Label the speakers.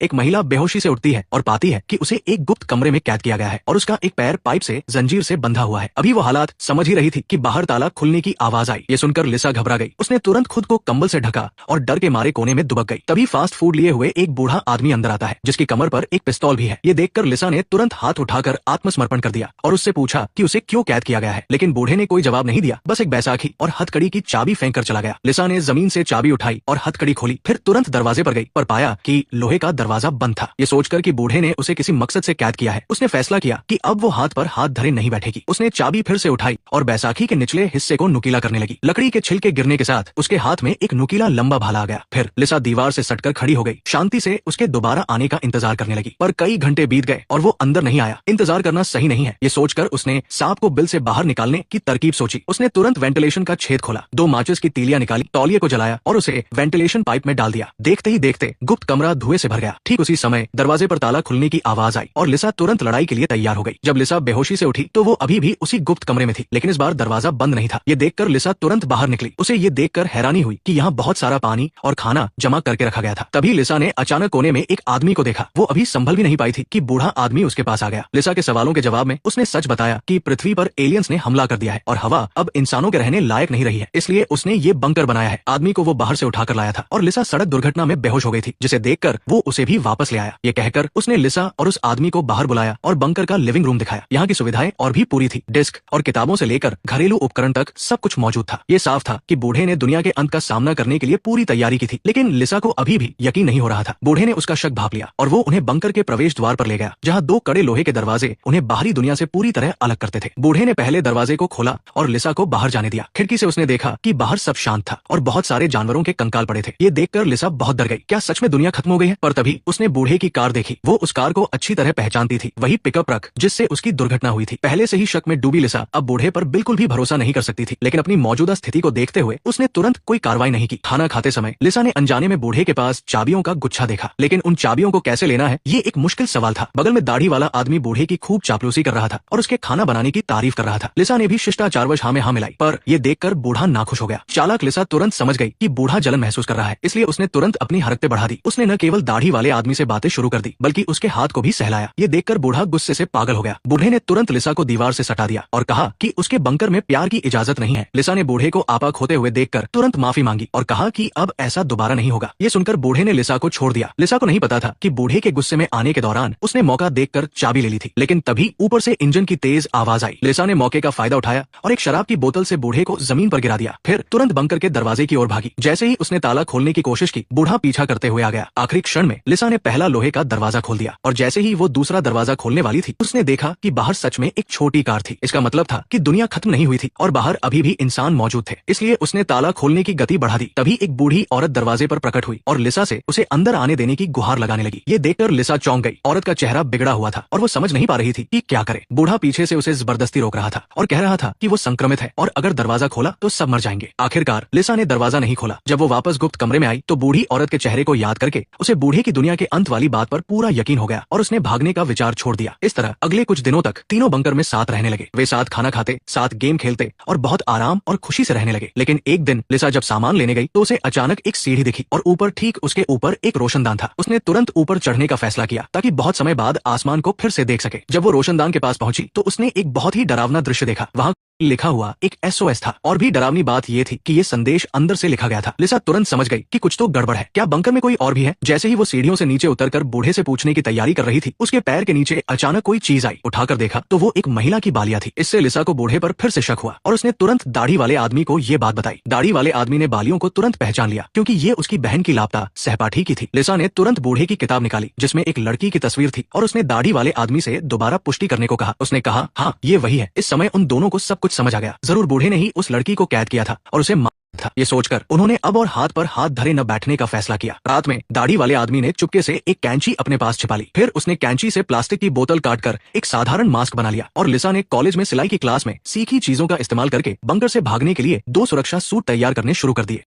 Speaker 1: एक महिला बेहोशी से उठती है और पाती है कि उसे एक गुप्त कमरे में कैद किया गया है और उसका एक पैर पाइप से जंजीर से बंधा हुआ है। अभी वो हालात समझ ही रही थी कि बाहर ताला खुलने की आवाज आई। ये सुनकर लिसा घबरा गई। उसने तुरंत खुद को कंबल से ढका और डर के मारे कोने में दुबक गई। तभी फास्ट फूड लिए हुए एक बूढ़ा आदमी अंदर आता है जिसकी कमर पर एक पिस्तौल भी है। ये देखकर लिसा ने तुरंत हाथ उठाकर आत्मसमर्पण कर दिया और उससे पूछा कि उसे क्यों कैद किया गया है। लेकिन बूढ़े ने कोई जवाब नहीं दिया, बस एक बैसाखी और हथकड़ी की चाबी फेंक कर चला गया। लिसा ने जमीन से चाबी उठाई और हथकड़ी खोली, फिर तुरंत दरवाजे पर गई पर पाया कि लोहे का दरवाजा बंद था। ये सोचकर कि बूढ़े ने उसे किसी मकसद से कैद किया है, उसने फैसला किया कि अब वो हाथ पर हाथ धरे नहीं बैठेगी। उसने चाबी फिर से उठाई और बैसाखी के निचले हिस्से को नुकीला करने लगी। लकड़ी के छिलके गिरने के साथ उसके हाथ में एक नुकीला लंबा भाला आ गया। फिर लिसा दीवार से सटकर खड़ी हो गई, शांति से उसके दोबारा आने का इंतजार करने लगी। पर कई घंटे बीत गए और वो अंदर नहीं आया। इंतजार करना सही नहीं है, ये सोचकर उसने सांप को बिल से बाहर निकालने की तरकीब सोची। उसने तुरंत वेंटिलेशन का छेद खोला, 2 माचिस की तीलियां निकाली, तौलिए को जलाया और उसे वेंटिलेशन पाइप में डाल दिया। देखते ही देखते गुप्त कमरा धुएं से भर गया। ठीक उसी समय दरवाजे पर ताला खुलने की आवाज आई और लिसा तुरंत लड़ाई के लिए तैयार हो गई। जब लिसा बेहोशी से उठी तो वो अभी भी उसी गुप्त कमरे में थी, लेकिन इस बार दरवाजा बंद नहीं था। ये देखकर लिसा तुरंत बाहर निकली। उसे ये देखकर हैरानी हुई कि यहाँ बहुत सारा पानी और खाना जमा करके रखा गया था। तभी लिसा ने अचानक कोने में एक आदमी को देखा। वो अभी संभल भी नहीं पाई थी कि बूढ़ा आदमी उसके पास आ गया। लिसा के सवालों के जवाब में उसने सच बताया कि पृथ्वी पर एलियंस ने हमला कर दिया है और हवा अब इंसानों के रहने लायक नहीं रही है, इसलिए उसने ये बंकर बनाया है। आदमी को वो बाहर से उठाकर लाया था और लिसा सड़क दुर्घटना में बेहोश हो गई थी, जिसे देखकर वो उसे भी वापस ले आया। ये कहकर उसने लिसा और उस आदमी को बाहर बुलाया और बंकर का लिविंग रूम दिखाया। यहाँ की सुविधाएं और भी पूरी थी, डिस्क और किताबों से लेकर घरेलू उपकरण तक सब कुछ मौजूद था। ये साफ था कि बूढ़े ने दुनिया के अंत का सामना करने के लिए पूरी तैयारी की थी, लेकिन लिसा को अभी भी यकीन नहीं हो रहा था। बूढ़े ने उसका शक भांप लिया और वो उन्हें बंकर के प्रवेश द्वार पर ले गया, जहाँ 2 कड़े लोहे के दरवाजे उन्हें बाहरी दुनिया से पूरी तरह अलग करते थे। बूढ़े ने पहले दरवाजे को खोला और लिसा को बाहर जाने दिया। खिड़की से उसने देखा कि बाहर सब शांत था और बहुत सारे जानवरों के कंकाल पड़े थे। ये देखकर लिसा बहुत डर गई। क्या सच में दुनिया खत्म हो गई है? पर तभी उसने बूढ़े की कार देखी। वो उस कार को अच्छी तरह पहचानती थी, वही पिकअप ट्रक जिससे उसकी दुर्घटना हुई थी। पहले से ही शक में डूबी लिसा अब बूढ़े पर बिल्कुल भी भरोसा नहीं कर सकती थी, लेकिन अपनी मौजूदा स्थिति को देखते हुए उसने तुरंत कोई कार्रवाई नहीं की। खाना खाते समय लिसा ने अनजाने में बूढ़े के पास चाबियों का गुच्छा देखा, लेकिन उन चाबियों को कैसे लेना है ये एक मुश्किल सवाल था। बगल में दाढ़ी वाला आदमी बूढ़े की खूब चापलूसी कर रहा था और उसके खाना बनाने की तारीफ कर रहा था। लिसा ने भी शिष्टाचारवश हाँ में हाँ मिलाई, पर यह देखकर बूढ़ा नाखुश हो गया। चालाक लिसा तुरंत समझ गई कि बूढ़ा जलन महसूस कर रहा है, इसलिए उसने तुरंत अपनी हरकतें बढ़ा दी। उसने न केवल दाढ़ी वाले आदमी से बातें शुरू कर दी, बल्कि उसके हाथ को भी सहलाया। ये देखकर बूढ़ा गुस्से से पागल हो गया। बूढ़े ने तुरंत लिसा को दीवार से सटा दिया और कहा कि उसके बंकर में प्यार की इजाजत नहीं है। लिसा ने बूढ़े को आपा खोते हुए देखकर तुरंत माफी मांगी और कहा कि अब ऐसा दोबारा नहीं होगा। ये सुनकर बूढ़े ने लिसा को छोड़ दिया। लिसा को नहीं पता था कि बूढ़े के गुस्से में आने के दौरान उसने मौका देखकर चाबी ले ली थी, लेकिन तभी ऊपर से इंजन की तेज आवाज आई। लिसा ने मौके का फायदा उठाया और एक शराब की बोतल से बूढ़े को जमीन पर गिरा दिया, फिर तुरंत बंकर के दरवाजे की ओर भागी। जैसे ही उसने ताला खोलने की कोशिश की, बूढ़ा पीछा करते हुए आ गया। आखिरी क्षण में लिसा ने पहला लोहे का दरवाजा खोल दिया और जैसे ही वो दूसरा दरवाजा खोलने वाली थी, उसने देखा कि बाहर सच में एक छोटी कार थी। इसका मतलब था कि दुनिया खत्म नहीं हुई थी और बाहर अभी भी इंसान मौजूद थे, इसलिए उसने ताला खोलने की गति बढ़ा दी। तभी एक बूढ़ी औरत दरवाजे पर प्रकट हुई और लिसा से उसे अंदर आने देने की गुहार लगाने लगी। ये देखकर लिसा चौंक गई। औरत का चेहरा बिगड़ा हुआ था और वो समझ नहीं पा रही थी कि क्या करे। बूढ़ा पीछे से उसे जबरदस्ती रोक रहा था और कह रहा था कि वो संक्रमित है और अगर दरवाजा खोला तो सब मर जाएंगे। आखिरकार लिसा ने दरवाजा नहीं खोला। जब वो वापस गुप्त कमरे में आई तो बूढ़ी औरत के चेहरे को याद करके उसे बूढ़े की दुनिया के अंत वाली बात पर पूरा यकीन हो गया और उसने भागने का विचार छोड़ दिया। इस तरह अगले कुछ दिनों तक तीनों बंकर में साथ रहने लगे। वे साथ खाना खाते, साथ गेम खेलते और बहुत आराम और खुशी से रहने लगे। लेकिन एक दिन लिसा जब सामान लेने गई तो उसे अचानक एक सीढ़ी दिखी और ऊपर ठीक उसके ऊपर एक रोशनदान था। उसने तुरंत ऊपर चढ़ने का फैसला किया ताकि बहुत समय बाद आसमान को फिर से देख सके। जब वो रोशनदान के पास पहुंची तो उसने एक बहुत ही डरावना दृश्य देखा। वहाँ लिखा हुआ एक SOS था और भी डरावनी बात ये थी कि ये संदेश अंदर से लिखा गया था। लिसा तुरंत समझ गई कि कुछ तो गड़बड़ है। क्या बंकर में कोई और भी है? जैसे ही वो सीढ़ियों से नीचे उतरकर बूढ़े से पूछने की तैयारी कर रही थी, उसके पैर के नीचे अचानक कोई चीज आई। उठाकर देखा तो वो एक महिला की बालियां थी। इससे लिसा को बूढ़े पर फिर से शक हुआ और उसने तुरंत दाढ़ी वाले आदमी को ये बात बताई। दाढ़ी वाले आदमी ने बालियों को तुरंत पहचान लिया क्योंकि ये उसकी बहन की लापता सहपाठी की थी। लिसा ने तुरंत बूढ़े की किताब निकाली जिसमें एक लड़की की तस्वीर थी और उसने दाढ़ी वाले आदमी से दोबारा पुष्टि करने को कहा। उसने कहा, हाँ ये वही है। इस समय उन दोनों को सब कुछ समझ आ गया। जरूर बूढ़े ने ही उस लड़की को कैद किया था और उसे मारा था। ये सोचकर उन्होंने अब और हाथ पर हाथ धरे न बैठने का फैसला किया। रात में दाढ़ी वाले आदमी ने चुपके से एक कैंची अपने पास छिपा ली। फिर उसने कैंची से प्लास्टिक की बोतल काटकर एक साधारण मास्क बना लिया और लिसा ने कॉलेज में सिलाई की क्लास में सीखी चीजों का इस्तेमाल करके बंकर से भागने के लिए 2 सुरक्षा सूट तैयार करने शुरू कर दिए।